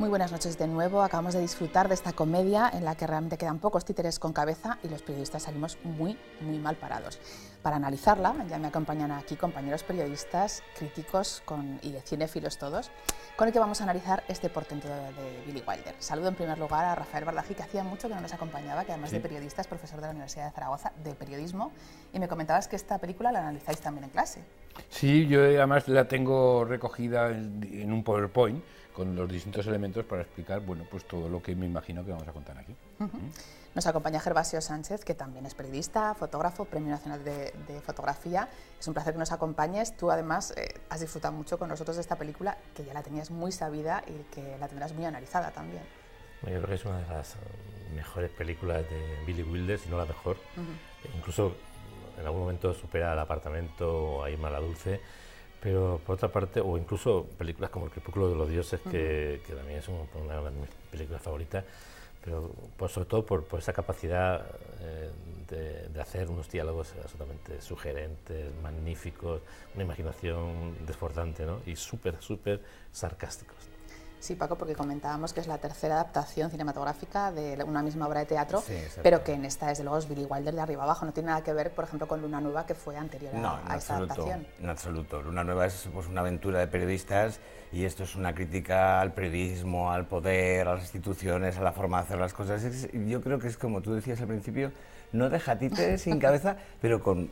Muy buenas noches de nuevo. Acabamos de disfrutar de esta comedia en la que realmente quedan pocos títeres con cabeza y los periodistas salimos muy mal parados. Para analizarla ya me acompañan aquí compañeros periodistas, críticos y de cinéfilos todos, con el que vamos a analizar este portento de Billy Wilder. Saludo en primer lugar a Rafael Bardají, que hacía mucho que no nos acompañaba, que además de periodista es profesor de la Universidad de Zaragoza de periodismo, y me comentabas que esta película la analizáis también en clase. Sí, yo además la tengo recogida en un PowerPoint con los distintos elementos para explicar, bueno, pues todo lo que me imagino que vamos a contar aquí. Nos acompaña Gervasio Sánchez, que también es periodista, fotógrafo, Premio Nacional de Fotografía. Es un placer que nos acompañes. Tú además has disfrutado mucho con nosotros de esta película, que ya la tenías muy sabida y que la tendrás muy analizada también. Yo creo que es una de las mejores películas de Billy Wilder, si no la mejor. Incluso en algún momento supera al Apartamento o a Irma la Dulce, pero por otra parte, o incluso películas como El Crepúsculo de los Dioses, que también es una de mis películas favoritas, pero sobre todo por esa capacidad de hacer unos diálogos absolutamente sugerentes, magníficos, una imaginación desbordante, ¿no? Y súper sarcásticos. Sí, Paco, porque comentábamos que es la tercera adaptación cinematográfica de una misma obra de teatro, sí, pero que en esta, desde luego, es Billy Wilder de arriba abajo. No tiene nada que ver, por ejemplo, con Luna Nueva, que fue anterior a esta adaptación. En absoluto. Luna Nueva es pues, una aventura de periodistas y esto es una crítica al periodismo, al poder, a las instituciones, a la forma de hacer las cosas. Yo creo que es como tú decías al principio, no deja títeres sin cabeza, pero con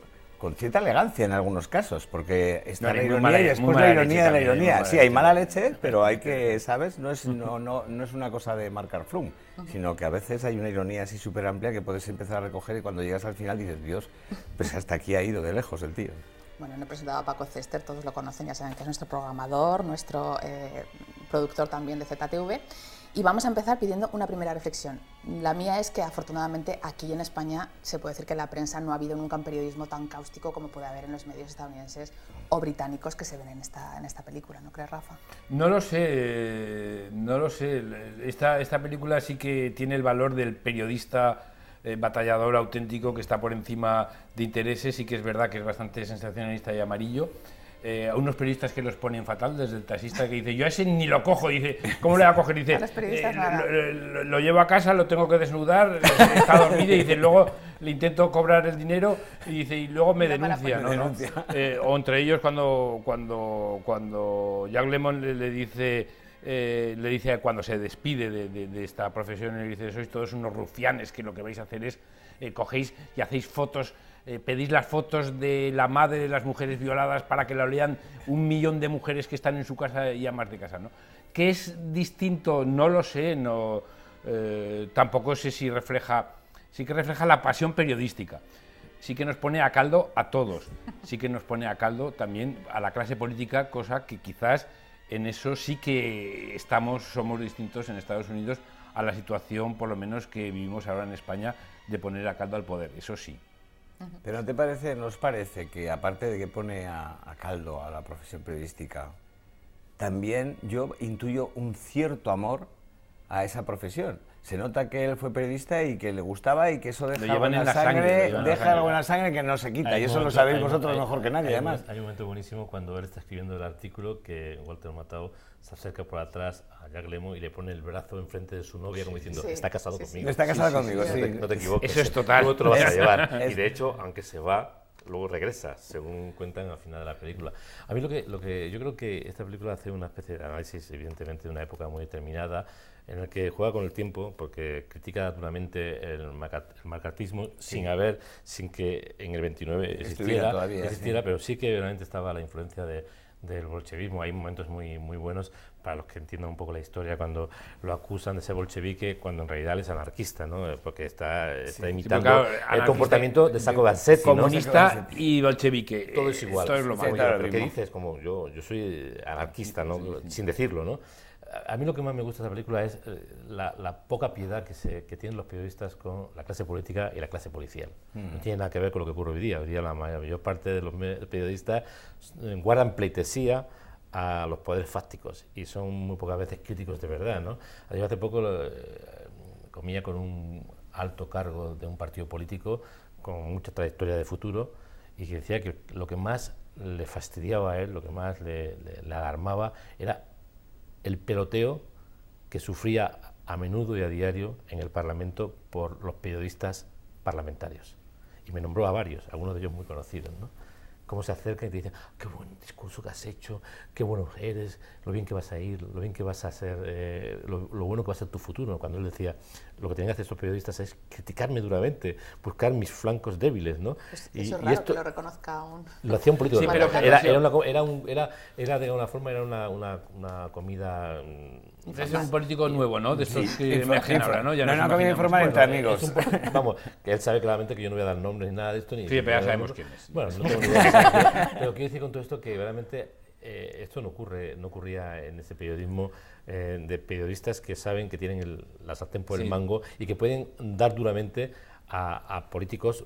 cierta elegancia en algunos casos, porque está la ironía y después la ironía de la ironía. Sí, hay mala leche, pero hay que, ¿sabes? No es una cosa de marcar flum, sino que a veces hay una ironía así súper amplia que puedes empezar a recoger y cuando llegas al final dices, Dios, pues hasta aquí ha ido de lejos el tío. Bueno, no he presentado a Paco Cester, todos lo conocen, ya saben que es nuestro programador, nuestro productor también de ZTV. Y vamos a empezar pidiendo una primera reflexión. La mía es que afortunadamente aquí en España se puede decir que en la prensa no ha habido nunca un periodismo tan cáustico como puede haber en los medios estadounidenses o británicos que se ven en esta película, ¿no crees, Rafa? No lo sé. Esta película sí que tiene el valor del periodista batallador auténtico que está por encima de intereses, y que es verdad que es bastante sensacionalista y amarillo. A unos periodistas que los ponen fatal, desde el taxista que dice, yo a ese ni lo cojo, dice, ¿cómo le va a coger? Dice, lo llevo a casa, lo tengo que desnudar, está dormido, y dice, luego le intento cobrar el dinero, y dice, y luego me denuncia, ¿no? O entre ellos cuando Jack Lemmon le dice cuando se despide de esta profesión, le dice, sois todos unos rufianes, que lo que vais a hacer es cogéis y hacéis fotos, pedís las fotos de la madre de las mujeres violadas para que la lean 1 millón de mujeres que están en su casa y amas de casa, ¿no? ¿Qué es distinto? No lo sé, tampoco sé si sí que refleja la pasión periodística, sí que nos pone a caldo a todos, sí que nos pone a caldo también a la clase política, cosa que quizás en eso sí que somos distintos en Estados Unidos a la situación, por lo menos, que vivimos ahora en España, de poner a caldo al poder, eso sí. Pero ¿nos parece que aparte de que pone a caldo a la profesión periodística, también yo intuyo un cierto amor a esa profesión? Se nota que él fue periodista y que le gustaba y que eso deja buena sangre que no se quita, y eso lo sabéis vosotros mejor que nadie, además. Hay un momento buenísimo cuando él está escribiendo el artículo que Walter Matthau se acerca por atrás a Jack Lemmon y le pone el brazo enfrente de su novia como diciendo, está casado conmigo. Está casado conmigo, sí. No te equivoques. Eso es total. Luego te lo vas a llevar. Y de hecho, aunque se va, luego regresa, según cuentan al final de la película. A mí lo que yo creo que esta película hace una especie de análisis, evidentemente, de una época muy determinada, en el que juega con el tiempo, porque critica duramente el macartismo sin que en el 29 existiera, pero sí que realmente estaba la influencia del bolchevismo. Hay momentos muy buenos para los que entiendan un poco la historia, cuando lo acusan de ser bolchevique, cuando en realidad es anarquista, ¿no? Porque está imitando el comportamiento de Sacco Vanzetti, comunista, ¿no? Y bolchevique. Todo es igual. Esto es lo más. Lo que dices, como yo soy anarquista, ¿no? Sin decirlo, ¿no? A mí lo que más me gusta de esta película es la poca piedad que tienen los periodistas con la clase política y la clase policial. No tiene nada que ver con lo que ocurre hoy día. Hoy día la mayor parte de los periodistas guardan pleitesía a los poderes fácticos y son muy pocas veces críticos de verdad, ¿no? Yo hace poco comía con un alto cargo de un partido político con mucha trayectoria de futuro y que decía que lo que más le fastidiaba a él, lo que más le alarmaba era el peloteo que sufría a menudo y a diario en el Parlamento por los periodistas parlamentarios. Y me nombró a varios, algunos de ellos muy conocidos, ¿no? Cómo se acercan y te dicen, qué buen discurso que has hecho, qué bueno eres, lo bien que vas a ir, lo bien que vas a hacer, lo bueno que va a ser tu futuro. Cuando él decía, lo que tienen que hacer estos periodistas es criticarme duramente, buscar mis flancos débiles, ¿no? Pues eso es raro esto que lo reconozca un... lo hacía un político. Sí, pero era de alguna forma era una comida... Es un político nuevo, ¿no? De estos que emergen ahora, ¿no? Ya no, nos una comida imaginamos. informal entre amigos. Vamos, que él sabe claramente que yo no voy a dar nombres ni nada de esto. Ni Sí, pero ya sabemos quién es. Bueno, no tengo ni idea. Pero quiero decir con todo esto que realmente esto no ocurría en ese periodismo de periodistas que saben que tienen la sartén por el mango y que pueden dar duramente a políticos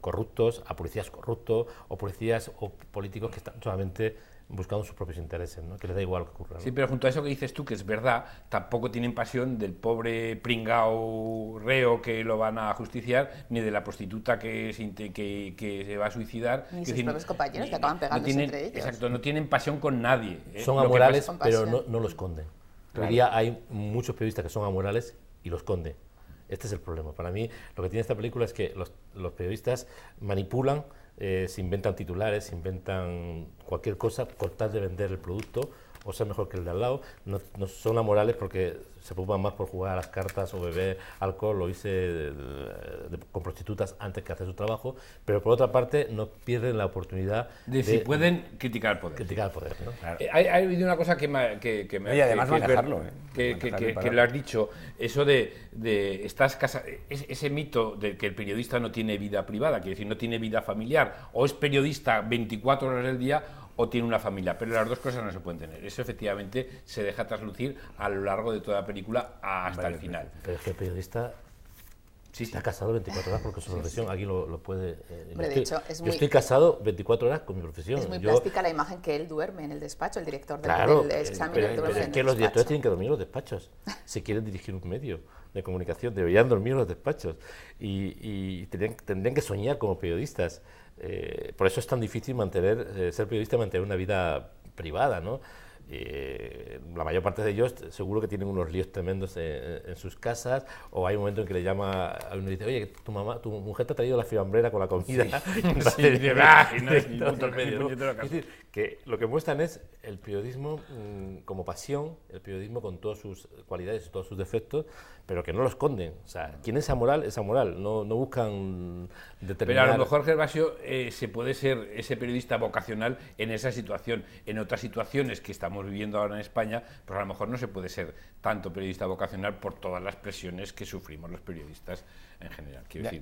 corruptos, a policías corruptos o policías o políticos que están solamente buscando sus propios intereses, ¿no? Que les da igual lo que ocurra, ¿no? Sí, pero junto a eso que dices tú, que es verdad, tampoco tienen pasión del pobre pringao reo que lo van a justiciar, ni de la prostituta que se va a suicidar. Ni sus propios compañeros que acaban pegándose entre ellos. Exacto, no tienen pasión con nadie. Son Lo que amorales, pasa- pero Con no lo esconden. Claro. Hoy día hay muchos periodistas que son amorales y lo esconden. Este es el problema. Para mí, lo que tiene esta película es que los periodistas manipulan, se inventan titulares, se inventan cualquier cosa con tal de vender el producto o ser mejor que el de al lado. No son amorales porque se preocupan más por jugar a las cartas o beber alcohol o irse con prostitutas antes que hacer su trabajo, pero por otra parte no pierden la oportunidad de si pueden criticar el poder. criticar el poder, ¿no? Claro. Hay habido una cosa que me Oye, además que es manejarlo, que lo has dicho, eso de estás casado, ese mito de que el periodista no tiene vida privada, quiere decir, no tiene vida familiar, o es periodista 24 horas del día o tiene una familia, pero las dos cosas no se pueden tener. Eso efectivamente se deja traslucir a lo largo de toda la película hasta el final. Pero es que el periodista Sí, está casado 24 horas porque es su profesión, aquí lo puede... Hombre, de hecho, es yo muy- estoy casado 24 horas con mi profesión. Es muy Yo- plástica la imagen que él duerme en el despacho, el director del, Claro, del examen. pero, él duerme pero es en que el los directores despacho. tienen que dormir en los despachos. Si quieren dirigir un medio de comunicación, deberían dormir en los despachos. Y tendrían que soñar como periodistas. Por eso es tan difícil ser periodista y mantener una vida privada, ¿no? La mayor parte de ellos seguro que tienen unos líos tremendos en sus casas, o hay un momento en que le llama a uno y dice, oye, tu mujer te ha traído la fiambrera con la comida. Sí, de verdad, y no es ni Director puto- del medio, ni ¿no? puñetero caso. Es decir, que lo que muestran es el periodismo como pasión, el periodismo con todas sus cualidades y todos sus defectos, pero que no lo esconden. O sea, quien es amoral, no buscan Pero determinar... a lo mejor, Gervasio, se puede ser ese periodista vocacional en esa situación. En otras situaciones que estamos viviendo ahora en España, pues a lo mejor no se puede ser tanto periodista vocacional por todas las presiones que sufrimos los periodistas en general. Quiero decir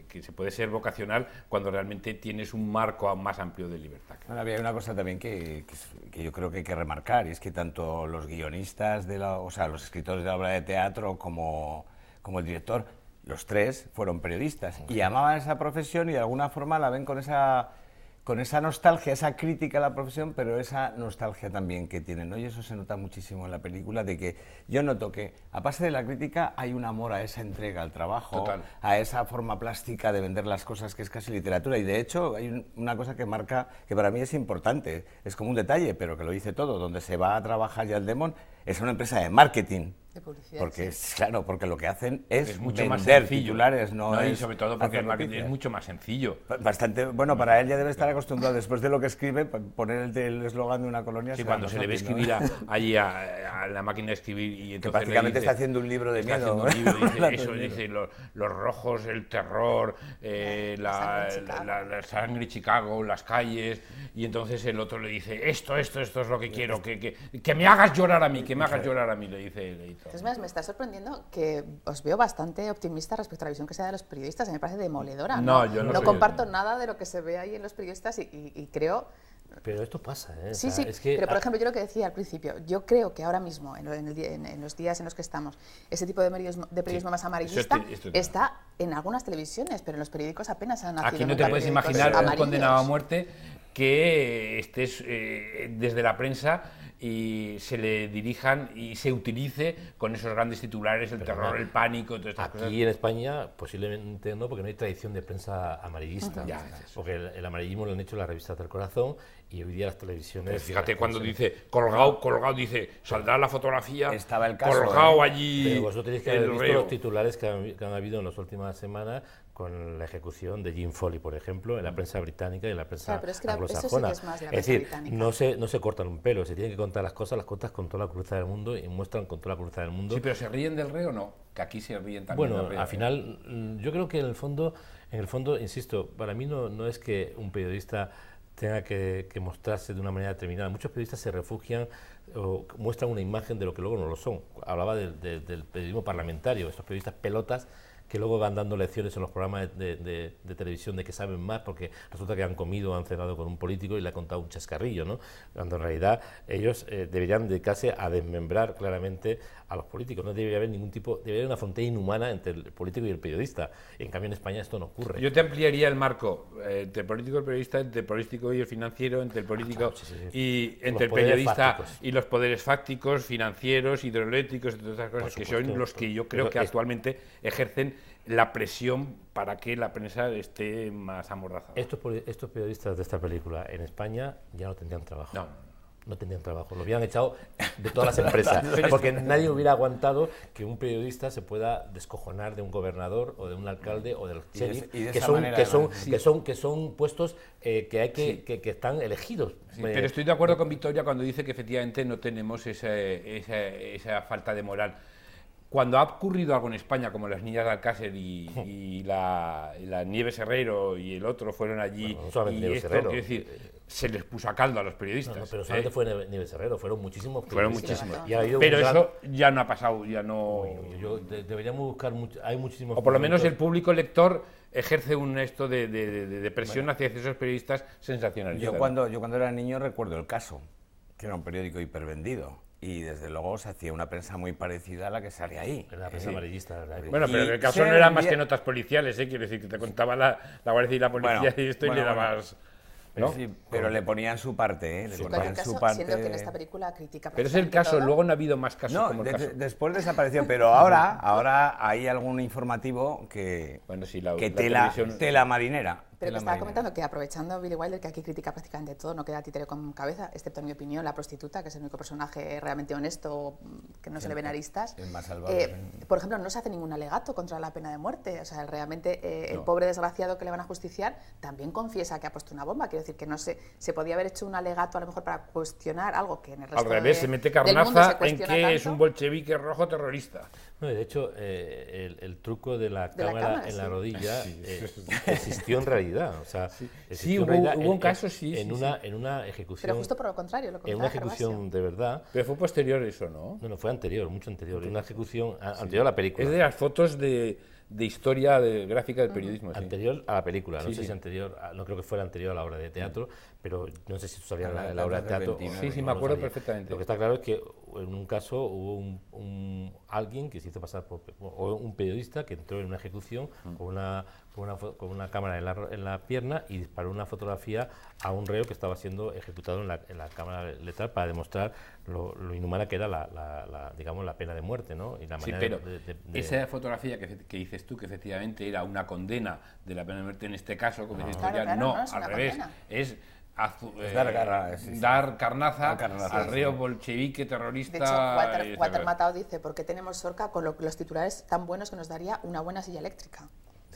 que se puede ser vocacional cuando realmente tienes un marco más amplio de libertad. Bueno, había una cosa también que yo creo que hay que remarcar, y es que tanto los guionistas, los escritores de la obra de teatro como el director, los tres fueron periodistas y amaban esa profesión y de alguna forma la ven con esa nostalgia, esa crítica a la profesión, pero esa nostalgia también que tienen, ¿no? Y eso se nota muchísimo en la película, de que yo noto que, aparte de la crítica, hay un amor a esa entrega al trabajo, Total. a esa forma plástica de vender las cosas que es casi literatura. Y de hecho hay una cosa que marca, que para mí es importante, es como un detalle, pero que lo dice todo, donde se va a trabajar ya el Demon, es una empresa de marketing. De publicidad, Porque, sí. claro, porque lo que hacen es mucho más vender sencillo. titulares, no y es sobre todo porque hacer el marketing noticias. es mucho más sencillo. Bastante, bueno, para él ya debe estar acostumbrado, después de lo que escribe, poner el eslogan de una colonia. Sí, será cuando más se le ve fácil, ¿no? escribir allí a la máquina de escribir y entonces prácticamente le dice, está haciendo un libro de está miedo, haciendo un libro, ¿no? dice, eso, dice los rojos, el terror, la sangre Chicago, las calles, y entonces el otro le dice, esto es lo que quiero, que me hagas llorar a mí, que me hagas llorar a mí, le dice el editor. Es más, me está sorprendiendo que os veo bastante optimista respecto a la visión que se da de los periodistas. Me parece demoledora. No, yo no soy- comparto nada de lo que se ve ahí en los periodistas y creo... Pero esto pasa, ¿eh? Sí, O sea, sí, es que, pero por ejemplo, yo lo que decía al principio, yo creo que ahora mismo, en los días en los que estamos, ese tipo de periodismo más amarillista esto está en algunas televisiones, pero en los periódicos apenas han nacido. Aquí no nunca te puedes periódicos imaginar un amarillos. condenado a muerte que estés desde la prensa y se le dirijan y se utilice con esos grandes titulares, el terror, el pánico, todas estas cosas. Aquí en España posiblemente no, porque no hay tradición de prensa amarillista. Porque el amarillismo lo han hecho las revistas del corazón y hoy día las televisiones... Pues fíjate cuando dice colgado, dice, saldrá la fotografía, estaba el caso, colgado allí. Pero vosotros tenéis que haber visto los titulares que han habido en las últimas semanas con la ejecución de Jim Foley, por ejemplo, en la prensa británica y en la prensa anglosajona. Eso sí que es más de la es decir, británica. no se cortan un pelo, se tienen que contar las cosas, las cuentas con toda la crudeza del mundo y muestran con toda la crudeza del mundo. Sí, pero ¿se ríen del rey o no? Que aquí se ríen también bueno, del rey. Al final, yo creo que en el fondo, insisto, para mí no es que un periodista tenga que mostrarse de una manera determinada. Muchos periodistas se refugian o muestran una imagen de lo que luego no lo son. Hablaba del periodismo parlamentario, estos periodistas pelotas que luego van dando lecciones en los programas de televisión de que saben más porque resulta que han comido o han cenado con un político y le ha contado un chascarrillo, ¿no? Cuando en realidad ellos deberían dedicarse a desmembrar claramente a los políticos. No debería haber debería haber una frontera inhumana entre el político y el periodista. En cambio en España esto no ocurre. Yo te ampliaría el marco entre el político y el periodista, entre el político y el financiero, entre el político y entre el periodista y los poderes fácticos, financieros, hidroeléctricos y todas esas cosas que son los que yo creo que actualmente ejercen la presión para que la prensa esté más amordazada. Estos periodistas de esta película en España ya no tendrían trabajo. No tendrían trabajo, lo hubieran echado de todas las empresas, porque nadie hubiera aguantado que un periodista se pueda descojonar de un gobernador o de un alcalde o del sheriff, que son puestos que están elegidos. Sí, pero estoy de acuerdo con Victoria cuando dice que efectivamente no tenemos esa falta de moral. Cuando ha ocurrido algo en España, como las niñas de Alcácer y la Nieves Herrero y el otro fueron allí, no solamente Nieves Herrero, quiero decir, se les puso a caldo a los periodistas. Pero solamente fue Nieves Herrero, fueron muchísimos periodistas. Fueron muchísimos. Pero eso ya no ha pasado, ya no... Deberíamos buscar, hay muchísimos... O por lo menos el público lector ejerce un de presión hacia esos periodistas sensacionales. Yo cuando era niño recuerdo El Caso, que era un periódico hipervendido. Y desde luego se hacía una prensa muy parecida a la que sale ahí. Era la prensa amarillista, ¿verdad? Bueno, pero en el caso no era más que notas policiales, quiero decir, que te contaba la Guardia Civil y la policía y esto y le dabas... ¿no? Sí, pero le ponían su parte, Siendo que en esta película critica... Pero es el caso, todo. Luego no ha habido más casos como el caso. Después desapareció, pero ahora hay algún informativo que tela marinera. Pero que estaba comentando que aprovechando Billy Wilder, que aquí critica prácticamente todo, no queda títere con cabeza, excepto en mi opinión la prostituta, que es el único personaje realmente honesto, que no se le ven aristas. Por ejemplo, no se hace ningún alegato contra la pena de muerte. O sea, realmente el pobre desgraciado que le van a justiciar también confiesa que ha puesto una bomba. Quiero decir que no se podía haber hecho un alegato a lo mejor para cuestionar algo que en el resto al revés, se mete carnaza en que tanto. Es un bolchevique rojo terrorista. No, de hecho, el truco de la cámara en la rodilla existió en realidad. O sea, hubo un caso, en una ejecución. Pero justo por lo contrario, lo en una ejecución de verdad. Pero fue posterior eso, ¿no? No, fue anterior, mucho anterior. Una ejecución anterior a la película. Es de las fotos de historia gráfica del periodismo. Anterior a la película, no sé si anterior, no creo que fuera anterior a la obra de teatro, pero no sé si tú sabías la obra de teatro. Sí, me acuerdo perfectamente. Lo que está claro es que en un caso hubo alguien que se hizo pasar por un periodista que entró en una ejecución con una cámara en la pierna y disparó una fotografía a un reo que estaba siendo ejecutado en la cámara letal para demostrar lo inhumana que era la pena de muerte, ¿no? Y la manera esa fotografía que dices tú, que efectivamente era una condena de la pena de muerte en este caso, como dices tú, al revés, es dar carnaza al reo bolchevique terrorista. De hecho, Walter Matthau dice, ¿por qué tenemos Sorca con los titulares tan buenos que nos daría una buena silla eléctrica?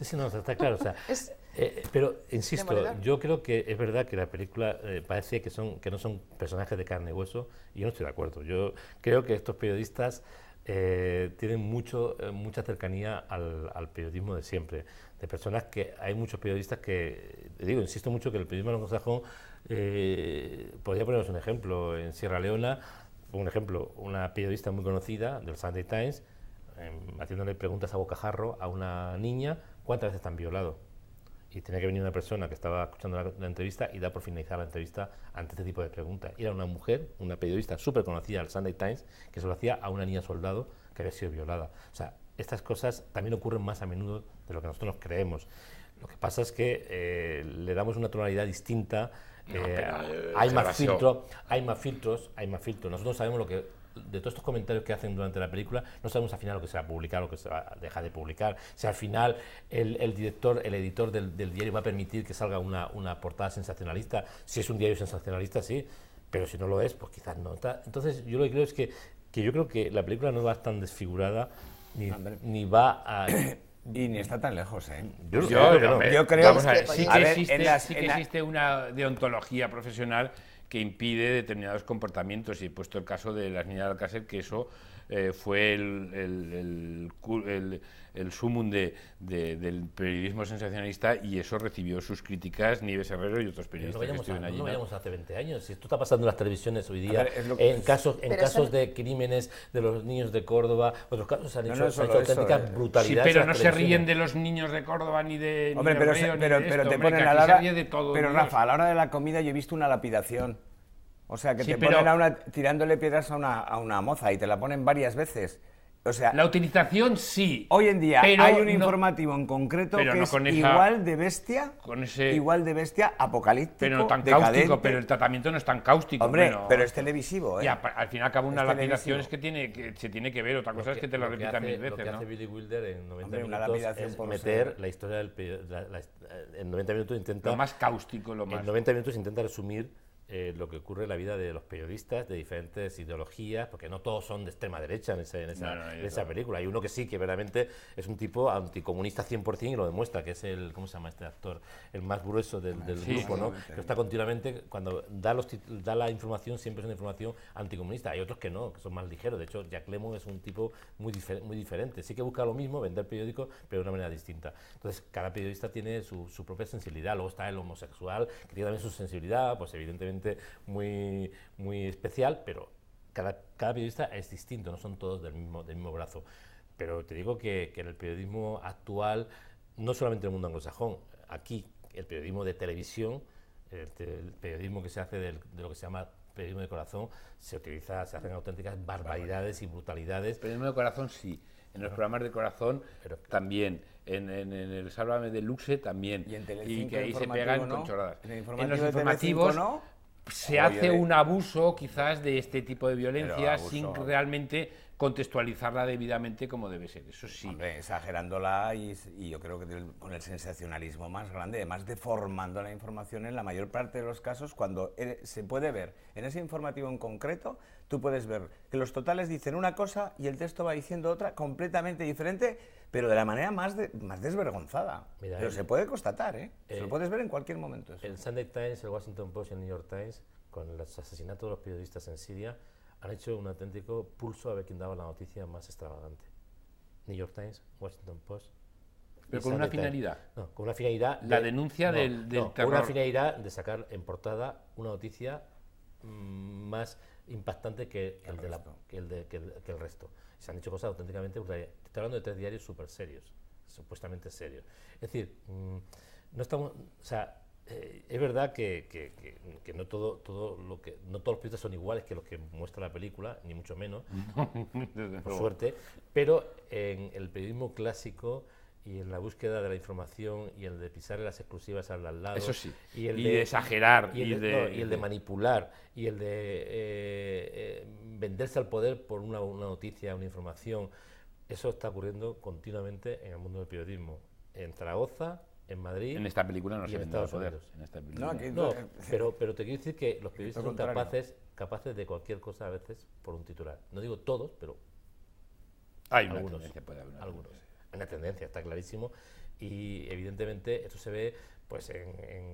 Sí, no, está claro. O sea, pero, insisto, yo creo que es verdad que la película parece que no son personajes de carne y hueso, y yo no estoy de acuerdo. Yo creo que estos periodistas tienen mucha cercanía al periodismo de siempre, de personas que hay muchos periodistas que, insisto mucho que el periodismo anglosajón, podría poneros un ejemplo, en Sierra Leona, una periodista muy conocida del Sunday Times, haciéndole preguntas a bocajarro a una niña, ¿cuántas veces te han violado? Y tenía que venir una persona que estaba escuchando la entrevista y da por finalizar la entrevista ante este tipo de preguntas. Y era una mujer, una periodista súper conocida del Sunday Times, que se lo hacía a una niña soldado que había sido violada. O sea, estas cosas también ocurren más a menudo de lo que nosotros nos creemos. Lo que pasa es que le damos una tonalidad distinta. hay más filtros. Nosotros sabemos lo que, de todos estos comentarios que hacen durante la película, no sabemos al final lo que se va a publicar, lo que se va a dejar de publicar. Si al final el editor del diario va a permitir que salga una portada sensacionalista. Si es un diario sensacionalista, sí, pero si no lo es, pues quizás no. Entonces yo lo que creo es que yo creo que la película no va tan desfigurada ni va a... Y ni está tan lejos, ¿eh? Yo creo, vamos a ver, sí que existe una deontología profesional que impide determinados comportamientos, y he puesto el caso de las niñas de Alcácer, que eso fue el sumum del periodismo sensacionalista, y eso recibió sus críticas Nieves Herrero y otros periodistas que estuvieron allí. No vayamos hace 20 años, si esto está pasando en las televisiones hoy día, en casos de crímenes de los niños de Córdoba, otros casos se han hecho auténticas brutalidades. Sí, pero no se ríen de los niños de Córdoba ni de... Hombre, pero te ponen a la hora... Pero Rafa, a la hora de la comida yo he visto una lapidación. O sea, que te ponen tirándole piedras a una moza y te la ponen varias veces. O sea, la utilización sí. Hoy en día hay un informativo en concreto que es igual de bestia, apocalíptico, pero no tan decadente. Cáustico, pero el tratamiento no es tan cáustico. Hombre, pero es televisivo, ¿eh? Ya, al fin y al cabo una lapidación es que se tiene que ver, otra cosa es que te lo repitan 1000 veces, Lo que hace ¿no? Billy Wilder en 90 minutos es meter la historia en 90 minutos intenta... Lo más cáustico, lo más... En 90 minutos intenta resumir lo que ocurre en la vida de los periodistas de diferentes ideologías, porque no todos son de extrema derecha en esa película. Hay uno que sí, que verdaderamente es un tipo anticomunista 100% y lo demuestra, que es ¿cómo se llama este actor? El más grueso del grupo, ¿no? Que está continuamente, cuando da la información, siempre es una información anticomunista. Hay otros que no, que son más ligeros. De hecho, Jack Lemmon es un tipo muy diferente. Sí que busca lo mismo, vender periódicos, pero de una manera distinta. Entonces, cada periodista tiene su propia sensibilidad. Luego está el homosexual, que tiene también su sensibilidad, pues evidentemente muy especial, pero cada periodista es distinto, no son todos del mismo brazo. Pero te digo que en el periodismo actual, no solamente en el mundo anglosajón, aquí el periodismo de televisión, el periodismo que se hace de lo que se llama periodismo de corazón, se hacen auténticas barbaridades y brutalidades. Periodismo de corazón sí, en los programas de corazón también, en el Sálvame de Luxe también, y que ahí se pegan con chorradas. En los informativos no. Se hace un abuso quizás de este tipo de violencia sin realmente contextualizarla debidamente como debe ser, eso sí. Hombre, exagerándola y yo creo que con el sensacionalismo más grande, además deformando la información en la mayor parte de los casos, cuando se puede ver en ese informativo en concreto, tú puedes ver que los totales dicen una cosa y el texto va diciendo otra completamente diferente, pero de la manera más desvergonzada. Mira, pero se puede constatar, ¿eh? Se lo puedes ver en cualquier momento. El Sunday Times, el Washington Post y el New York Times, con los asesinatos de los periodistas en Siria, han hecho un auténtico pulso a ver quién daba la noticia más extravagante. New York Times, Washington Post. Pero con una finalidad. No, con una finalidad. La denuncia del terror. Con una finalidad de sacar en portada una noticia más impactante que el resto. Se han hecho cosas auténticamente brutales. Estoy hablando de 3 diarios súper serios, supuestamente serios. Es decir, no estamos. O sea, es verdad que no todos los periodistas son iguales que los que muestra la película, ni mucho menos, por suerte, pero en el periodismo clásico y en la búsqueda de la información y el de pisar las exclusivas al lado, eso sí, y el de exagerar, y el de manipular, y el de venderse al poder por una noticia, una información, eso está ocurriendo continuamente en el mundo del periodismo, en Zaragoza, en Madrid. En esta película no se vende al poder. Pero te quiero decir que los periodistas son capaces de cualquier cosa a veces por un titular. No digo todos, pero hay algunos. Algunos. Hay una tendencia, está clarísimo. Y evidentemente esto se ve pues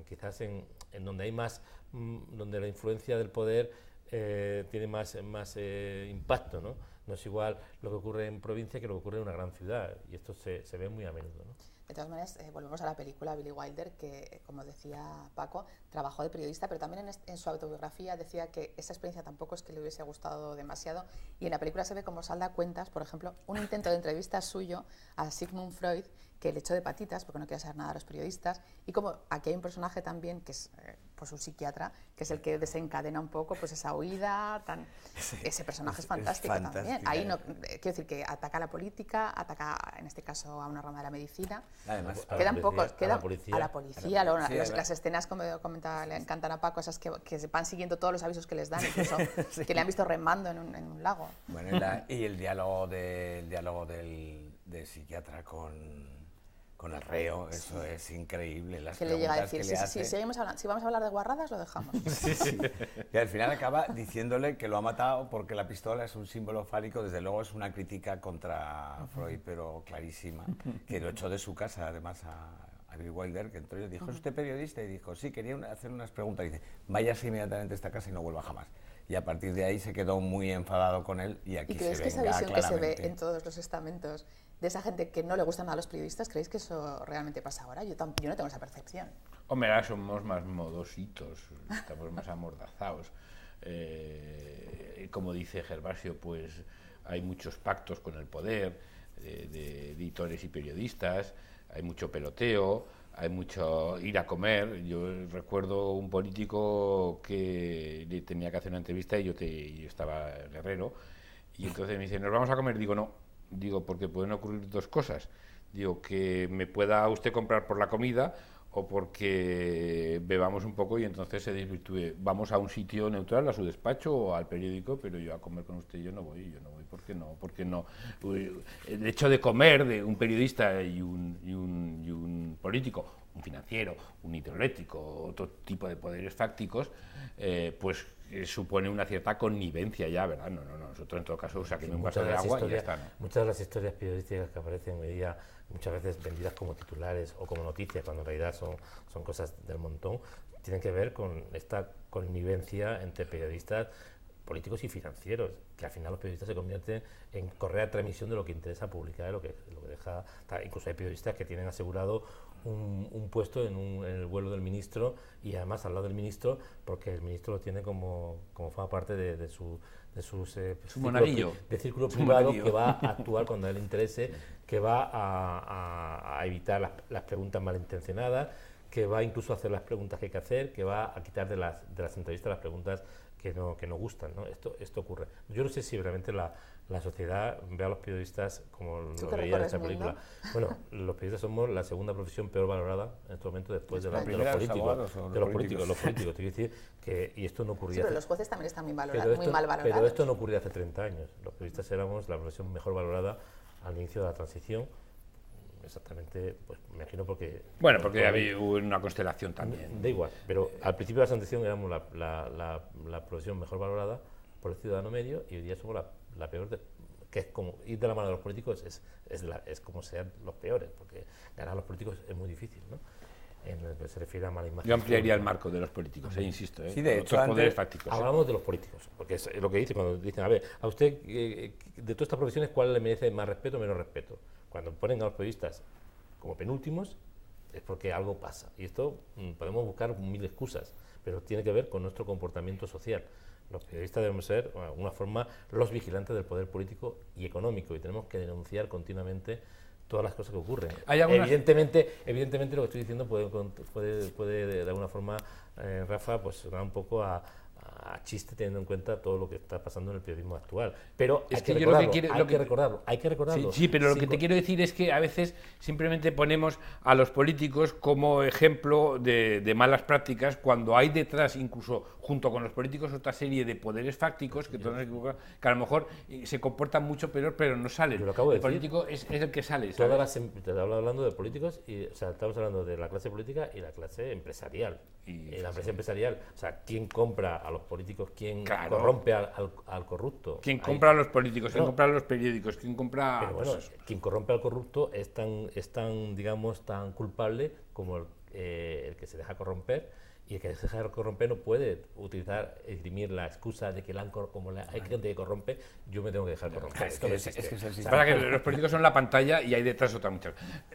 quizás en donde hay más, donde la influencia del poder tiene más impacto, ¿no? No es igual lo que ocurre en provincia que lo que ocurre en una gran ciudad. Y esto se ve muy a menudo, ¿no? De todas maneras, volvemos a la película Billy Wilder, que, como decía Paco, trabajó de periodista, pero también en su autobiografía decía que esa experiencia tampoco es que le hubiese gustado demasiado, y en la película se ve como salda cuentas, por ejemplo, un intento de entrevista suyo a Sigmund Freud, que el hecho de patitas, porque no quiere saber nada de los periodistas, y como aquí hay un personaje también que es pues un psiquiatra, que es el que desencadena un poco pues esa huida, ese personaje es fantástico también. Ahí no, quiero decir que ataca a la política, ataca en este caso a una rama de la medicina. Además, Quedan pocos, a la policía. luego, las escenas, como comentaba, le encantan a Paco, esas que se van siguiendo todos los avisos que les dan, incluso que le han visto remando en un lago. Bueno, y el diálogo del psiquiatra con el reo, eso es increíble. Las que le llega a preguntas decir, que le hace. si vamos a hablar de guarradas, lo dejamos. Y al final acaba diciéndole que lo ha matado porque la pistola es un símbolo fálico. Desde luego es una crítica contra Freud, pero clarísima, que lo echó de su casa, además, a Bill Wilder, que entró y le dijo, ¿es usted periodista? Y dijo, sí, quería hacer unas preguntas. Y dice, váyase inmediatamente a esta casa y no vuelva jamás. Y a partir de ahí se quedó muy enfadado con él y aquí se venga claramente. ¿Y creéis que esa visión que se ve en todos los estamentos de esa gente que no le gustan nada a los periodistas, creéis que eso realmente pasa ahora? Yo no tengo esa percepción. Hombre, ahora somos más modositos, estamos más amordazados. Como dice Gervasio, pues hay muchos pactos con el poder de editores y periodistas, hay mucho peloteo, hay mucho ir a comer. Yo recuerdo un político que le tenía que hacer una entrevista y yo estaba Guerrero, y entonces me dice, ¿nos vamos a comer? Digo, no. Digo, porque pueden ocurrir dos cosas. Digo, que me pueda usted comprar por la comida o porque bebamos un poco y entonces se desvirtúe. Vamos a un sitio neutral, a su despacho o al periódico, pero yo a comer con usted yo no voy. ¿Por qué no? El hecho de comer de un periodista y un político, un financiero, un hidroeléctrico, otro tipo de poderes fácticos, pues supone una cierta connivencia ya, ¿verdad? No, nosotros en todo caso saquemos un vaso de agua y ya está, ¿no? Muchas de las historias periodísticas que aparecen hoy día, muchas veces vendidas como titulares o como noticias, cuando en realidad son cosas del montón, tienen que ver con esta connivencia entre periodistas, políticos y financieros, que al final los periodistas se convierten en correa de transmisión de lo que interesa publicar, de lo que deja. Incluso hay periodistas que tienen asegurado un puesto en el vuelo del ministro y además al lado del ministro, porque el ministro lo tiene como forma parte de su círculo privado, que va a actuar cuando a él le interese, que va a evitar las preguntas malintencionadas, que va incluso a hacer las preguntas que hay que hacer, que va a quitar de las entrevistas las preguntas que no gustan, ¿no? Esto ocurre. Yo no sé si realmente la sociedad ve a los periodistas como lo veía en esta película. Bueno, los periodistas somos la segunda profesión peor valorada en este momento después de los políticos. Los políticos, te quiero decir que, y esto no ocurría. Sí, pero los jueces también están muy mal valorados. Pero esto no ocurría hace 30 años. Los periodistas éramos la profesión mejor valorada al inicio de la transición. Exactamente, pues me imagino porque... Bueno, porque había una constelación también. Da igual, pero al principio de la transición éramos la profesión mejor valorada por el ciudadano medio y hoy día somos la peor, que es como ir de la mano de los políticos es como sean los peores, porque ganar a los políticos es muy difícil, ¿no? En lo que se refiere a mala imagen. Yo ampliaría el marco de los políticos, insisto. Sí, de hecho, poderes fácticos. Hablamos de los políticos, porque es lo que dice cuando dicen, a ver, a usted, de todas estas profesiones, ¿cuál le merece más respeto o menos respeto? Cuando ponen a los periodistas como penúltimos, es porque algo pasa. Y esto podemos buscar mil excusas, pero tiene que ver con nuestro comportamiento social. Los periodistas debemos ser, de alguna forma, los vigilantes del poder político y económico, y tenemos que denunciar continuamente todas las cosas que ocurren. Evidentemente lo que estoy diciendo puede de alguna forma, Rafa, pues sonar un poco a chiste, teniendo en cuenta todo lo que está pasando en el periodismo actual. Pero hay que recordarlo. Sí, pero lo que te quiero decir es que a veces simplemente ponemos a los políticos como ejemplo de malas prácticas, cuando hay detrás, incluso junto con los políticos, otra serie de poderes fácticos que a lo mejor se comportan mucho peor, pero no salen. El político es el que sale. Te hablo hablando de políticos, estamos hablando de la clase política y la clase empresarial. Y la empresa empresarial, o sea, ¿quién compra a los políticos? ¿Quién corrompe al corrupto? ¿Quién compra a los políticos? ¿Quién compra a los periódicos? ¿Quién compra? Pero bueno, quien corrompe al corrupto es tan digamos, tan culpable como el que se deja corromper, y el que se deja corromper no puede esgrimir la excusa de que hay gente que corrompe, yo me tengo que dejar corromper. Es que los políticos son la pantalla y hay detrás otra mucha.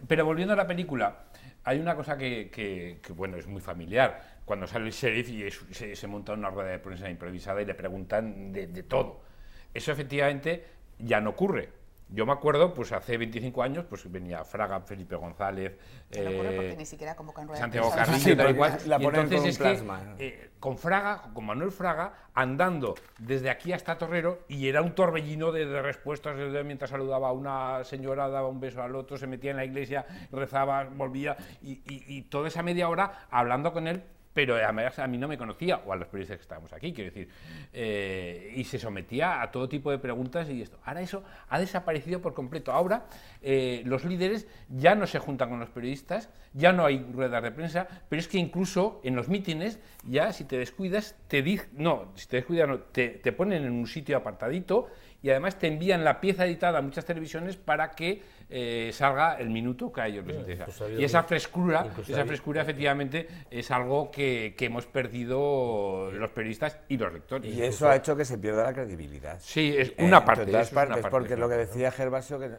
Pero volviendo a la película, hay una cosa que bueno, es muy familiar. Cuando sale el sheriff y se monta una rueda de prensa improvisada y le preguntan de todo. Eso efectivamente ya no ocurre. Yo me acuerdo, pues hace 25 años, pues venía Fraga, Felipe González, Se le ocurre porque ni siquiera convoca en rueda de Santiago prensa. Carrillo, Sí, tal y cual. la Y ponen entonces con un es plasma. con Fraga, con Manuel Fraga, andando desde aquí hasta Torrero, y era un torbellino de respuestas, mientras saludaba a una señora, daba un beso al otro, se metía en la iglesia, rezaba, volvía, y toda esa media hora hablando con él, pero además a mí no me conocía, o a los periodistas que estábamos aquí, quiero decir, y se sometía a todo tipo de preguntas y esto. Ahora eso ha desaparecido por completo. Ahora los líderes ya no se juntan con los periodistas, ya no hay ruedas de prensa, pero es que incluso en los mítines, ya si te descuidas, te ponen en un sitio apartadito y además te envían la pieza editada a muchas televisiones para que salga el minuto que a ellos les interesa. Y esa frescura efectivamente es algo que hemos perdido los periodistas y los lectores. Y eso ha hecho que se pierda la credibilidad. Sí, es una parte. Entre todas eso es una partes, parte, porque es lo una que parte. decía Gervasio, que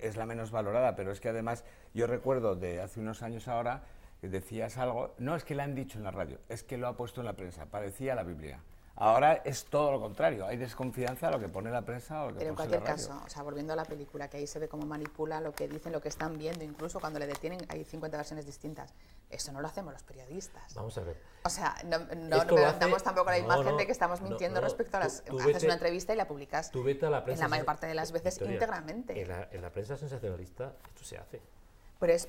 es la menos valorada, pero es que además yo recuerdo de hace unos años ahora que decías algo, no es que le han dicho en la radio, es que lo ha puesto en la prensa, parecía la Biblia. Ahora es todo lo contrario, hay desconfianza a lo que pone la prensa o lo que Pero en pone cualquier la radio. caso, o sea, volviendo a la película, que ahí se ve cómo manipula lo que dicen, lo que están viendo, incluso cuando le detienen hay 50 versiones distintas. Eso no lo hacemos los periodistas. Vamos a ver. O sea, no Esto lo damos hace- tampoco la imagen no, de que estamos no, mintiendo no, respecto a las... tú haces vete- una entrevista y la publicas Tú vete a la prensa... en la mayor parte de las veces Victoria, íntegramente. En la prensa sensacionalista esto se hace.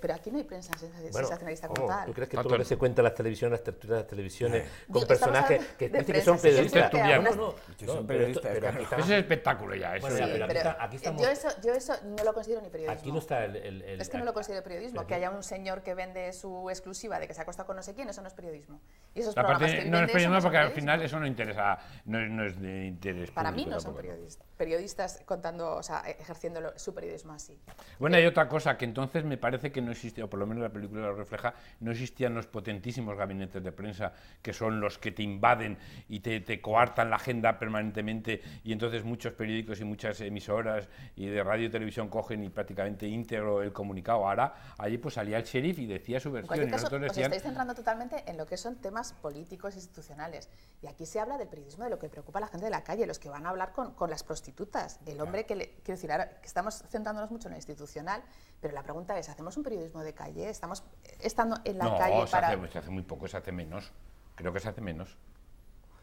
Pero aquí no hay prensa sensacionalista como ¿cómo? tal. ¿Tú crees que No, todo lo que se cuenta en las televisiones, las tertulias de las televisiones, con Estamos personajes hablando que de dicen que son prensa, sí, periodistas? es cierto que algunas- Que son periodistas, pero claro. aquí Eso estamos- es espectáculo ya. Eso Bueno, ya. ya, pero aquí estamos... Yo eso no lo considero ni periodismo. Aquí no está el... Es que no lo considero periodismo. Aquí- Que haya un señor que vende su exclusiva de que se ha acostado con no sé quién, eso no es periodismo. Y esos La programas parte que no viven es de eso periodismo no son porque al periodismo. final eso no interesa, no es de interés Para mí público no son tampoco. periodistas contando, o sea, ejerciendo su periodismo así. Bueno, hay otra cosa que entonces me parece que no existe, o por lo menos la película lo refleja, no existían los potentísimos gabinetes de prensa que son los que te invaden y te coartan la agenda permanentemente, y entonces muchos periódicos y muchas emisoras y de radio y televisión cogen y prácticamente íntegro el comunicado. Ahora allí pues salía el sheriff y decía su En versión cualquier y caso, nosotros os decían... estáis centrando totalmente en lo que son temas políticos, institucionales. Y aquí se habla del periodismo, de lo que preocupa a la gente de la calle, los que van a hablar con las prostitutas, el hombre que quiero decir, ahora que estamos centrándonos mucho en lo institucional, pero la pregunta es, ¿hacemos un periodismo de calle? ¿Estamos estando en la calle se para...? hace muy poco, se hace menos. Creo que se hace menos.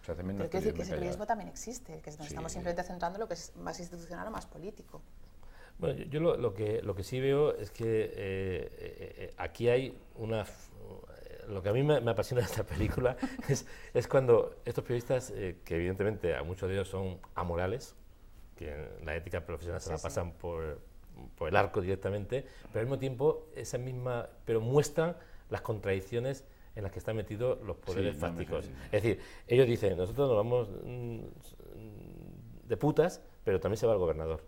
Se hace menos. Pero quiero decir que ese periodismo periodismo también existe, que nos Sí. estamos simplemente centrando en lo que es más institucional o más político. Bueno, yo lo que sí veo es que aquí hay una... Lo que a mí me apasiona de esta película es cuando estos periodistas, que evidentemente a muchos de ellos son amorales, que en la ética profesional se la pasan por el arco directamente, pero al mismo tiempo pero muestran las contradicciones en las que están metidos los poderes Sí, fácticos. sí. Es decir, ellos dicen, nosotros nos vamos de putas, pero también se va el gobernador.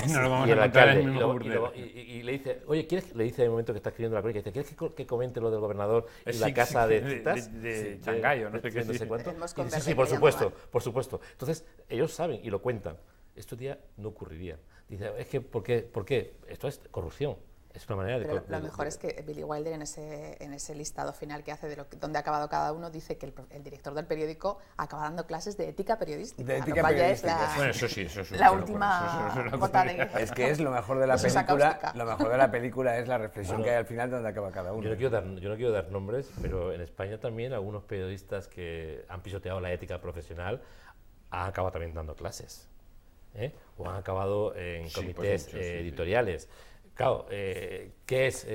No lo vamos Y a el encontrar en alcalde, el mismo y burdel. le dice, oye, ¿quieres? Le dice en el momento que está escribiendo la crónica, dice, ¿quieres que comente lo del gobernador y Sí, la casa sí, de de citas? de Shanghái o no sé qué, no sí. sé cuánto. El Moscú Y dice, Verde sí, que por le supuesto, llamaban. por supuesto. Entonces, ellos saben y lo cuentan. Esto día no ocurriría. Dice, es que, ¿por qué? Esto es corrupción. Es una manera de... Pero lo mejor es que Billy Wilder en ese listado final que hace de donde ha acabado cada uno dice que el director del periódico acaba dando clases de ética periodística. De ética lo cual ya es periodística. Bueno, eso sí, eso es la una última locura, eso es gota una de... locura. Es que es lo mejor de la Eso es película. cáustica. Lo mejor de la película es la reflexión Bueno, que hay al final donde acaba cada uno. Yo no quiero dar nombres, pero en España también algunos periodistas que han pisoteado la ética profesional han acabado también dando clases, ¿eh? O han acabado en Sí, comités pues, sí, sí. editoriales. Claro, ¿qué es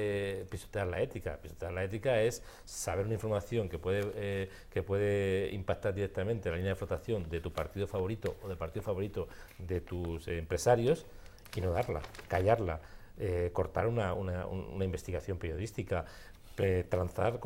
pisotear la ética? Pisotear la ética es saber una información que puede impactar directamente en la línea de flotación de tu partido favorito o del partido favorito de tus empresarios y no darla, callarla, cortar una investigación periodística, transar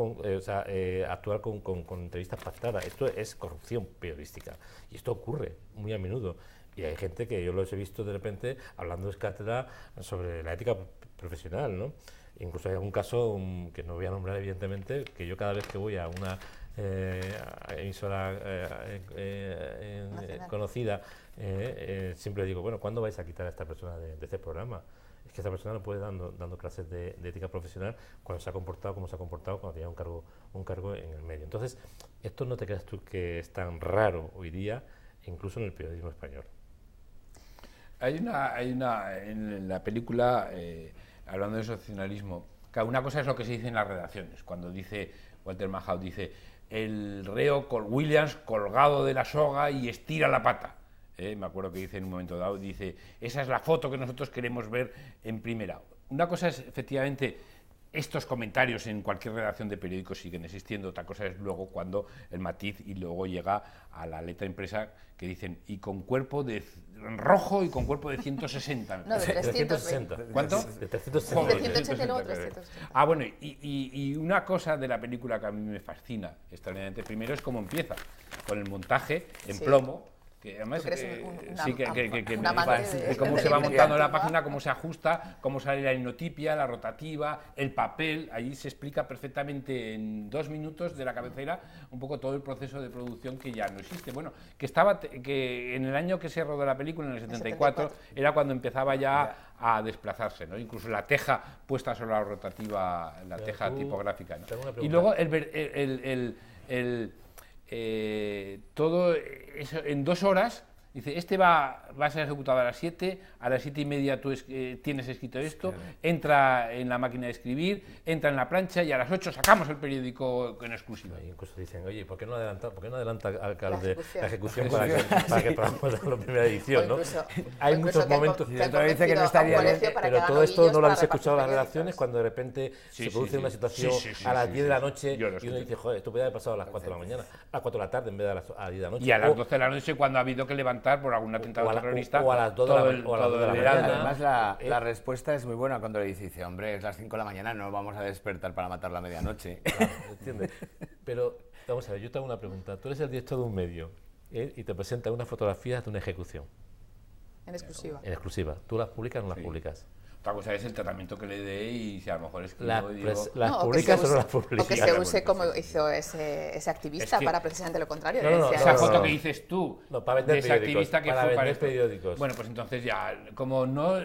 actuar con entrevistas pactadas. Esto es corrupción periodística y esto ocurre muy a menudo. Y hay gente que yo los he visto de repente hablando de cátedra sobre la ética profesional, ¿no? Incluso hay algún caso que no voy a nombrar evidentemente, que yo cada vez que voy a una emisora conocida, siempre digo, bueno, ¿cuándo vais a quitar a esta persona de este programa? Es que esta persona no puede dando clases de ética profesional cuando se ha comportado como se ha comportado cuando tenía un cargo en el medio. Entonces, esto no te creas tú que es tan raro hoy día, incluso en el periodismo español. en la película, hablando de socialismo, una cosa es lo que se dice en las redacciones, cuando dice Walter Matthau, dice, el reo Williams colgado de la soga y estira la pata. Me acuerdo que dice en un momento dado, dice, esa es la foto que nosotros queremos ver en primera. Una cosa es, efectivamente, estos comentarios en cualquier redacción de periódicos siguen existiendo, otra cosa es luego cuando el matiz y luego llega a la letra impresa que dicen y con cuerpo de rojo y con cuerpo de 160. No, de 360. ¿Cuánto? De 360. De 180 y luego 360. Ah, bueno, y una cosa de la película que a mí me fascina extraordinariamente, primero es cómo empieza, con el montaje en plomo, que además de cómo se va montando la página, cómo se ajusta, cómo sale la linotipia, la rotativa, el papel. Allí se explica perfectamente en 2 minutos de la cabecera un poco todo el proceso de producción que ya no existe. Bueno, que en el año que se rodó la película, en el 74, era cuando empezaba ya a desplazarse, ¿no? Incluso la teja puesta sobre la rotativa, la teja tipográfica, ¿no? Y luego todo eso en 2 horas, dice, va a ser ejecutado a las 7, a las 7:30 tú tienes escrito esto, entra en la máquina de escribir, entra en la plancha y a las 8 sacamos el periódico en exclusiva. Y incluso dicen, oye, ¿por qué no adelanta alcalde, la ejecución para que podamos la primera edición? ¿no? Hay muchos momentos. Dice que no estaría bien, pero todo esto no lo habéis escuchado en las redacciones cuando de repente se produce una situación a las 10 de la noche y uno dice, joder, esto podría haber pasado a las 4 de la mañana, a las 4 de la tarde en vez de a las 10 de la noche. Y a las 12 de la noche cuando ha habido que levantar por algún atentado terrorista o a las 2 de la mañana. Además, la respuesta es muy buena cuando le dice, hombre, es las 5 de la mañana, no vamos a despertar para matar la medianoche. Claro, ¿entiendes? Pero, vamos a ver, yo te hago una pregunta. Tú eres el director de un medio y te presentan unas fotografías de una ejecución. En exclusiva. En exclusiva. ¿Tú las publicas o no las publicas? Otra cosa es el tratamiento que le dé y si a lo mejor es que ¿Las no, publicas o no las publicas? O que se use como hizo ese activista para precisamente lo contrario. Esa foto que dices tú, para vender de ese activista que para fue vender periódicos. Bueno, pues entonces ya, como no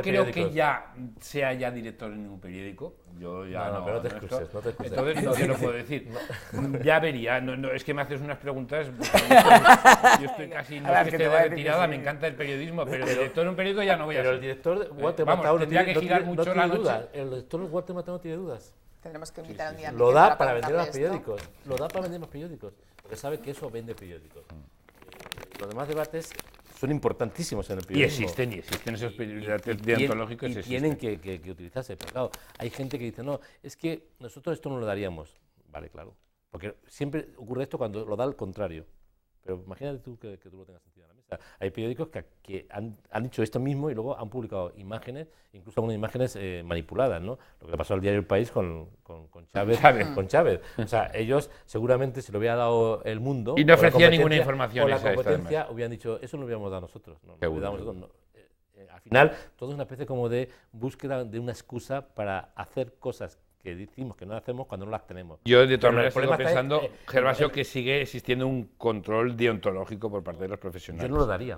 creo que ya sea ya director en ningún periódico, yo ya no te excuses. Entonces no te lo puedo decir. Ya vería, es que me haces unas preguntas, yo estoy casi, no es que esté de retirada, me encanta el periodismo, pero director en un periódico ya no voy a ser. Pero el director Walter Matthau tendría que girar mucho la noche. El director Walter Matthau no tiene dudas. Tendremos que invitar un día a Lo da para vender más periódicos. Lo da para vender más periódicos. Porque sabe que eso vende periódicos. Los demás debates son importantísimos en el periodismo. Y existen esos debates deontológicos. Y tienen que utilizarse. Pero claro, hay gente que dice, no, es que nosotros esto no lo daríamos. Vale, claro. Porque siempre ocurre esto cuando lo da al contrario. Pero imagínate tú que tú lo tengas encima de la mesa. Hay periódicos que han dicho esto mismo y luego han publicado imágenes, incluso algunas imágenes manipuladas, ¿no? Lo que pasó al diario El País con Chávez. O sea, ellos seguramente se lo hubiera dado El Mundo. Y no ofrecía ninguna información. Por la competencia hubieran dicho, eso no lo hubiéramos dado nosotros. Al final, todo es una especie como de búsqueda de una excusa para hacer cosas que decimos que no hacemos cuando no las tenemos. Yo de todas maneras sigo pensando, Gervasio, que sigue existiendo un control deontológico por parte de los profesionales. Yo no lo daría.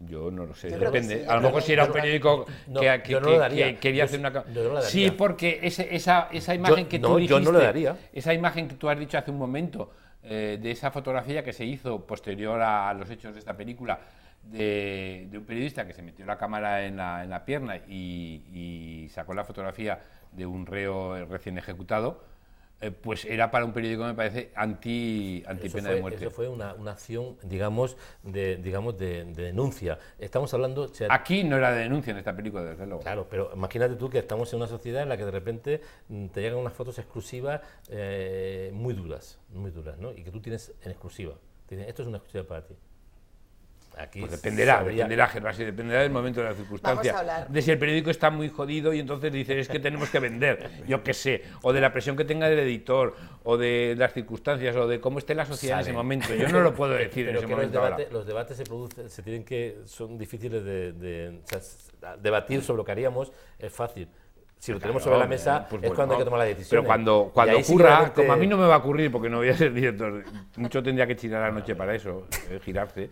Yo no lo sé, yo depende. sí, a lo mejor si era un periódico que quería hacer una... Sí, porque esa imagen que tú dijiste... Yo no lo daría. Esa imagen que tú has dicho hace un momento, de esa fotografía que se hizo posterior a los hechos de esta película, de un periodista que se metió la cámara en la pierna y sacó la fotografía de un reo recién ejecutado, pues era para un periódico, me parece, anti pena de muerte. Eso fue una acción, digamos, de denuncia. Estamos hablando... Aquí no era de denuncia en esta película, desde luego. Claro, pero imagínate tú que estamos en una sociedad en la que de repente te llegan unas fotos exclusivas muy duras, ¿no? Y que tú tienes en exclusiva. Te dicen, esto es una exclusiva para ti. Aquí pues dependerá, Gervasio, dependerá del momento de la circunstancia, de si el periódico está muy jodido y entonces dices es que tenemos que vender, yo qué sé, o de la presión que tenga el editor, o de las circunstancias, o de cómo esté la sociedad en ese momento. Yo no lo puedo decir en ese momento. Los debates son difíciles debatir sobre lo que haríamos es fácil. Si lo tenemos sobre la mesa, pues cuando hay que tomar la decisión. Pero cuando ocurra, como a mí no me va a ocurrir, porque no voy a ser director, mucho tendría que girar la noche para eso, girarse,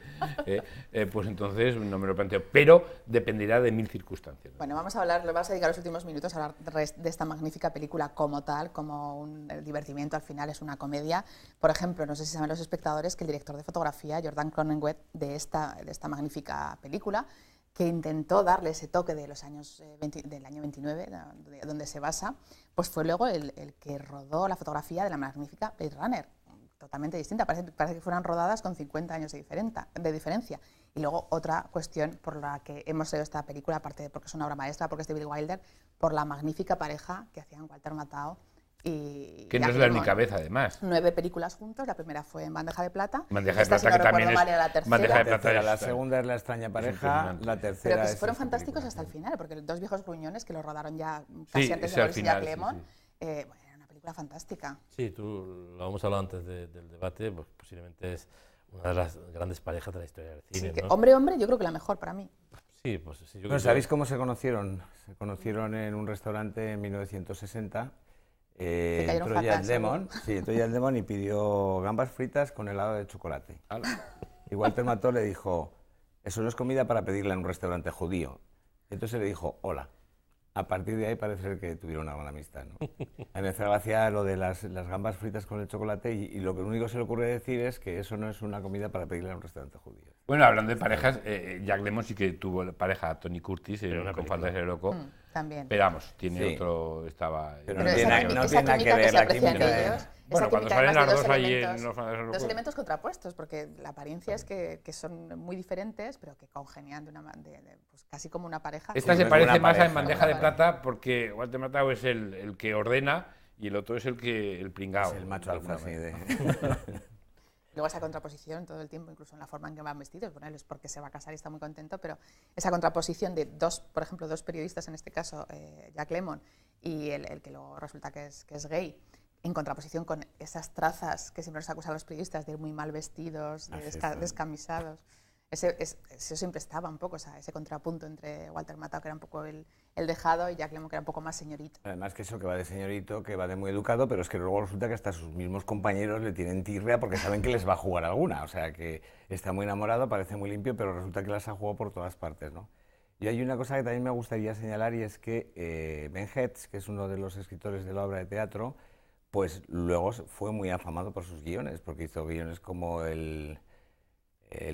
pues entonces no me lo planteo. Pero dependerá de 1000 circunstancias. Bueno, vamos a dedicar los últimos minutos a hablar de esta magnífica película como tal, como el divertimento, al final es una comedia. Por ejemplo, no sé si saben los espectadores que el director de fotografía, Jordan Cronenweth, de esta magnífica película, que intentó darle ese toque de los años del año 29, donde se basa, pues fue luego el que rodó la fotografía de la magnífica Blade Runner, totalmente distinta, parece que fueran rodadas con 50 años de diferencia. Y luego otra cuestión por la que hemos hecho esta película, aparte de porque es una obra maestra, porque es de Billy Wilder, por la magnífica pareja que hacían Walter Matthau y que no es la única vez, además. 9 películas juntos, la primera fue en Bandeja de Plata. Bandeja de Esta, Plata, si no que también recuerdo es... mal, era la tercera. Bandeja de Plata La segunda es La extraña pareja, la tercera Pero que es fueron esta fantásticos película. hasta el final, porque los 2 viejos gruñones que lo rodaron ya casi Sí, antes ese de al morirse final, Jack Lemmon, sí, sí. bueno, era una película fantástica. Sí, tú lo hemos hablado antes del debate, pues posiblemente es una de las grandes parejas de la historia del cine, Sí, que ¿no? hombre, yo creo que la mejor para mí. Sí, pues sí. Yo creo Bueno, que- ¿sabéis cómo se conocieron? Se conocieron en un restaurante en 1960. cayeron Entró Jack fatal, Lemmon, sí, entró Jack Lemmon y pidió gambas fritas con helado de chocolate. Y Walter Matthau le dijo, eso no es comida para pedirla en un restaurante judío. Entonces le dijo, hola. A partir de ahí parece ser que tuvieron una buena amistad, ¿no? A mí me hace gracia lo de las gambas fritas con el chocolate y lo que único que se le ocurre decir es que eso no es una comida para pedirla en un restaurante judío. Bueno, hablando de parejas, Jack Lemmon sí que tuvo pareja a Tony Curtis Pero una con película. Fantasía de Loco. También. Pero vamos, tiene Sí. otro... Estaba... Pero Pero no tiene esa, nada- no esa tiene nada que química ver se la aprecia en química de- ellos. Bueno, esa cuando química, salen además, de las dos ahí en elementos- Los Fantasmas de dos Locura. elementos contrapuestos, porque la apariencia es que son muy diferentes, pero que congenian pues casi como una pareja. Esta Sí, se no es parece buena más a pareja, En Bandeja de buena Plata porque Walter Matthau es el que ordena y el otro es el pringao. Es el macho de alfa, alguna sí. manera. Luego esa contraposición todo el tiempo, incluso en la forma en que van vestidos, bueno, él es porque se va a casar y está muy contento, pero esa contraposición de por ejemplo, dos periodistas, en este caso Jack Lemmon y el que luego resulta que es gay, en contraposición con esas trazas que siempre nos acusan los periodistas de ir muy mal vestidos, de Así es. descamisados. Eso siempre estaba un poco, ese contrapunto entre Walter Matthau, que era un poco el dejado, y Jack Lemmon, que era un poco más señorito. Además que eso que va de señorito, que va de muy educado, pero es que luego resulta que hasta sus mismos compañeros le tienen tirria porque saben que les va a jugar alguna. O sea, que está muy enamorado, parece muy limpio, pero resulta que las ha jugado por todas partes, ¿no? Y hay una cosa que también me gustaría señalar y es que Ben Hetz, que es uno de los escritores de la obra de teatro, pues luego fue muy afamado por sus guiones, porque hizo guiones como el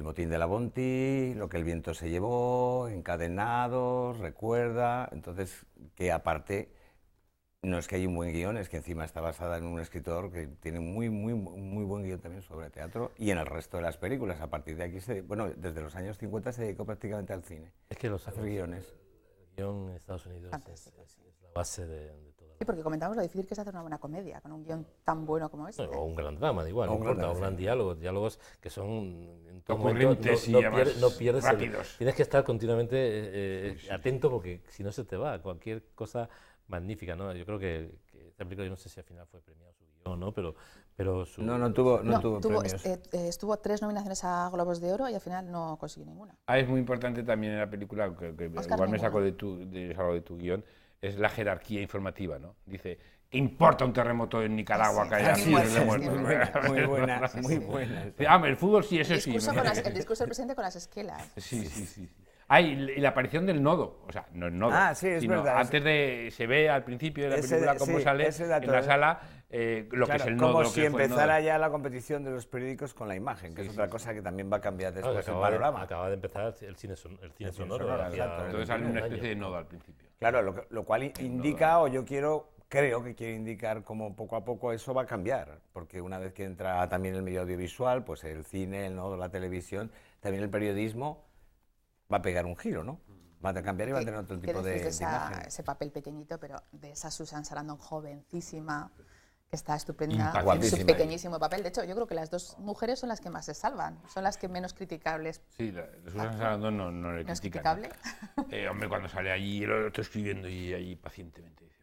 motín de la Bonti, Lo que el viento se llevó, Encadenados, Recuerda. Entonces, que aparte, no es que hay un buen guión, es que encima está basada en un escritor que tiene muy buen guión también sobre teatro y en el resto de las películas. A partir de aquí, desde los años 50 se dedicó prácticamente al cine, Es que a hacer guiones. el guión en Estados Unidos es la base de todo. Sí, porque comentamos lo difícil que es hacer una buena comedia con un guión tan bueno como este. O un gran drama, da igual, O no un gran importa, drama, un gran sí. diálogo, diálogos que son en todo Ocurrentes momento, y además no pierdes rápidos. tienes que estar continuamente atento porque si no se te va, cualquier cosa magnífica, ¿no? Yo creo que esta película, yo no sé si al final fue premiado su guión, ¿no? Pero su... No tuvo premios. Estuvo 3 nominaciones a Globos de Oro y al final no consiguió ninguna. Es muy importante también en la película, que Oscar igual me saco ninguno. salgo de tu guión, es la jerarquía informativa, ¿no? Dice, ¿qué importa un terremoto en Nicaragua Sí, que haya sí, miles sí, de sí, muertos? Muy buena. El fútbol sí, eso El sí. discurso, el discurso del presidente con las esquelas. Sí. Y la aparición del nodo, o sea, no el nodo, Ah, sí, es sino verdad. antes de, se ve al principio de la Ese- película cómo sí, sale ese dato en la es- sala lo que es el nodo. como lo si que fue el empezara nodo. ya la competición de los periódicos con la imagen, que es otra cosa que también va a cambiar Claro, después el acaba panorama. acaba de empezar el cine sonoro. sonoro, hacía exacto. Entonces sale una un especie año. de nodo al principio. Claro, lo cual indica, o yo creo que quiere indicar cómo poco a poco eso va a cambiar, porque una vez que entra también el medio audiovisual, pues el cine, el nodo, la televisión, también el periodismo va a pegar un giro, ¿no? Va a cambiar y va a tener otro ¿Qué tipo decís de imagen. ese papel pequeñito, pero de esa Susan Sarandon jovencísima, que está estupenda, Impactante. en su Guapísima. pequeñísimo papel? De hecho, yo creo que las dos mujeres son las que más se salvan, son las que menos criticables. Sí, Susan Sarandon no le ¿No es critican. criticable? Hombre, cuando sale allí, el otro escribiendo y allí pacientemente dice,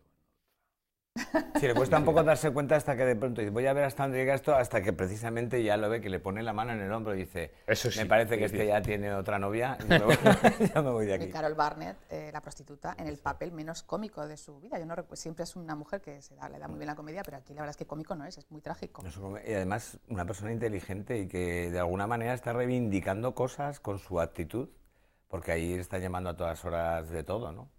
Sí, le cuesta un poco darse cuenta hasta que de pronto dice, voy a ver hasta dónde llega esto, hasta que precisamente ya lo ve, que le pone la mano en el hombro y dice, Eso sí, me parece que sí, este sí. ya tiene otra novia, y ya me voy de Y aquí. Carol Barnett, la prostituta, en el papel menos cómico de su vida. Yo no siempre es una mujer que le da muy bien la comedia, pero aquí la verdad es que cómico no es muy trágico. Y además una persona inteligente y que de alguna manera está reivindicando cosas con su actitud, porque ahí está llamando a todas horas de todo, ¿no?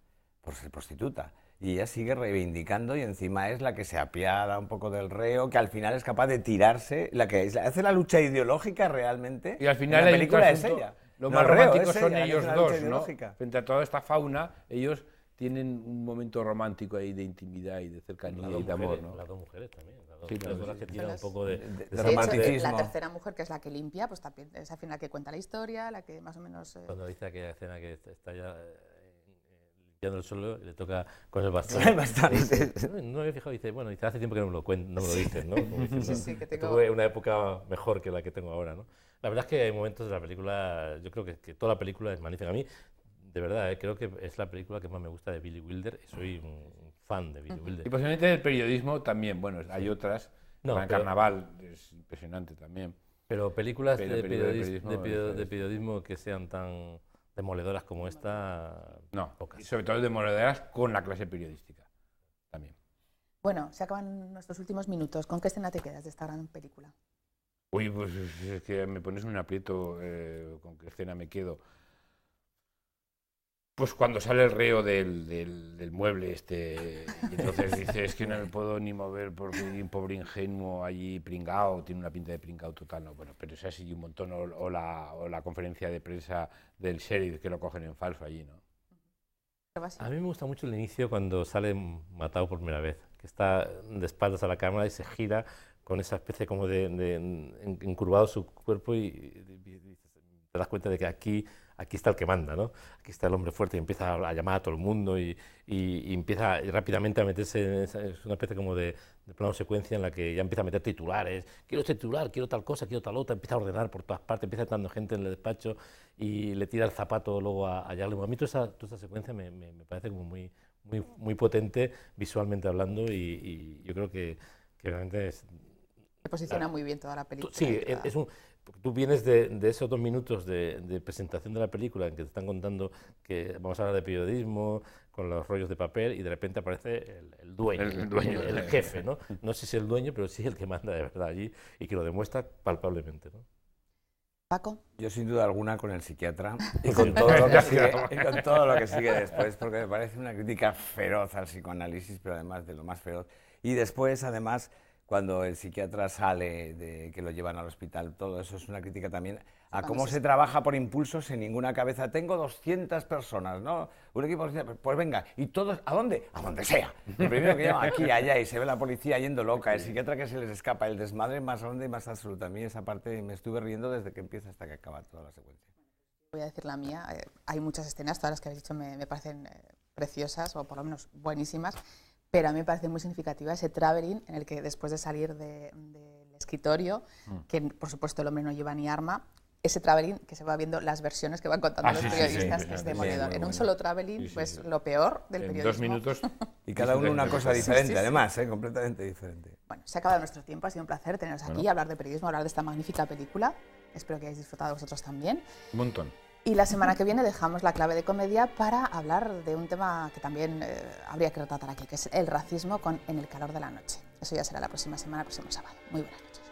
Por ser prostituta. Y ella sigue reivindicando y encima es la que se apiada un poco del reo, que al final es capaz de tirarse, la que hace la lucha ideológica realmente. Y al final en la hay un película es asunto- ella. Lo No, más el reo romántico ese, son ya que ellos es una dos, lucha ¿no? ideológica. Frente a toda esta fauna, ellos tienen un momento romántico ahí de intimidad y de cercanía y de amor, ¿no? Las dos mujeres también. Las dos Sí, mujeres son las que tiran un poco de de De hecho, romanticismo. la tercera mujer, que es la que limpia, pues también es al final la que cuenta la historia, la que más o menos... Cuando dice aquella escena que está ya limpiando el suelo y le toca con el bastón. El bastón, Dice, sí. no me había fijado, dice, bueno, dice, hace tiempo que no me lo dices, ¿no? Como diciendo, Sí, sí, que tengo- tuve una época mejor que la que tengo ahora, ¿no? La verdad es que hay momentos de la película, yo creo que toda la película es magnífica. A mí, de verdad, creo que es la película que más me gusta de Billy Wilder y soy un fan de Billy Wilder. Y posiblemente el periodismo también, bueno, hay otras. No, Gran pero- Carnaval es impresionante también. Pero películas Pero de, periodismo, de periodismo que sean tan demoledoras como esta, No, pocas. y sobre todo demoledoras con la clase periodística también. Bueno, se acaban nuestros últimos minutos. ¿Con qué escena te quedas de esta gran película? Uy, pues es que me pones en un aprieto, con qué escena me quedo. Pues cuando sale el reo del mueble este, y entonces dice, es que no me puedo ni mover porque hay un pobre ingenuo allí pringao, tiene una pinta de pringao total, no, bueno, pero es así un montón, o la conferencia de prensa del sheriff que lo cogen en falso allí, ¿no? A mí me gusta mucho el inicio cuando sale matado por primera vez, que está de espaldas a la cámara y se gira con esa especie como de encurvado su cuerpo y te das cuenta de que aquí está el que manda, ¿no? Aquí está el hombre fuerte y empieza a llamar a todo el mundo y empieza rápidamente a meterse es una especie como de plano secuencia en la que ya empieza a meter titulares, quiero este titular, quiero tal cosa, quiero tal otra, empieza a ordenar por todas partes, empieza dando gente en el despacho y le tira el zapato luego a Jarly. A mí toda esa secuencia me parece como muy potente visualmente hablando y yo creo que realmente es... Se posiciona muy bien toda la película. Sí, tú vienes de esos 2 minutos de presentación de la película en que te están contando que vamos a hablar de periodismo, con los rollos de papel, y de repente aparece el dueño, el jefe, ¿no? No sé si es el dueño, pero sí el que manda de verdad allí y que lo demuestra palpablemente, ¿no? Paco. Yo sin duda alguna con el psiquiatra y con todo lo que sigue después, porque me parece una crítica feroz al psicoanálisis, pero además de lo más feroz. Y después, además, cuando el psiquiatra sale, de que lo llevan al hospital, todo eso es una crítica también a cómo se trabaja por impulsos sin ninguna cabeza. Tengo 200 personas, ¿no? Un equipo de 200, pues venga, y todos, ¿a dónde? A donde sea. El primero que llama aquí, allá, y se ve la policía yendo loca, el psiquiatra que se les escapa, el desmadre más grande y más absoluto. A mí esa parte me estuve riendo desde que empieza hasta que acaba toda la secuencia. Voy a decir la mía. Hay muchas escenas, todas las que habéis dicho me parecen preciosas, o por lo menos buenísimas, pero a mí me parece muy significativa ese traveling en el que después de salir del escritorio, que por supuesto el hombre no lleva ni arma, ese traveling que se va viendo las versiones que van contando los periodistas es demoledor. En un solo traveling, pues lo peor del periodismo. 2 minutos. Y cada uno una cosa diferente, además, completamente diferente. Bueno, se ha acabado nuestro tiempo, ha sido un placer teneros aquí, hablar de periodismo, hablar de esta magnífica película. Espero que hayáis disfrutado vosotros también. Un montón. Y la semana que viene dejamos la clave de comedia para hablar de un tema que también habría que tratar aquí, que es el racismo con En el calor de la noche. Eso ya será la próxima semana, próximo sábado. Muy buenas noches.